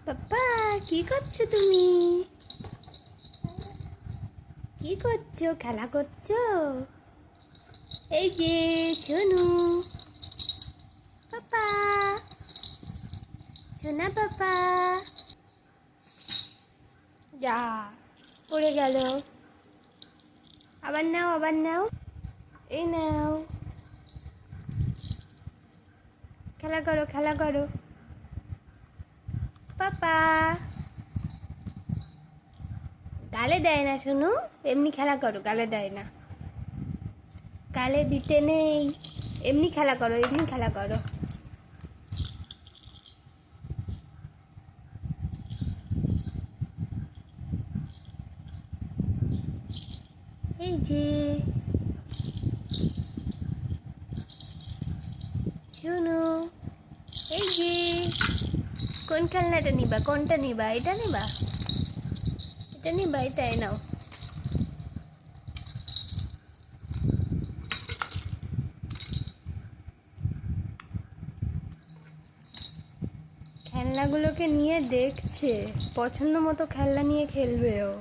পাপ্পা, কি করছো তুমি? কি করছো? খেলা করছো? এই যে সোনু পাপা, সোনা পাপা। যা, পড়ে গেল। আবার নাও, আবার নাও। এই নাও, খেলা করো, খেলা করো। পাপা গালে দেয় না সোনু, এমনি খেলা করো, গালে দেয় না। গালে দিতে নেই, এমনি খেলা করো, এমনি খেলা করো। এই যে সোনু, এই যে কোন খেলনাটা নিবা? কোনটা নিবা? এটা নিবা? এটা নিবা? এটাই নাও। খেলনাগুলোকে নিয়ে দেখছে, পছন্দ মতো খেলনা নিয়ে খেলবে ও।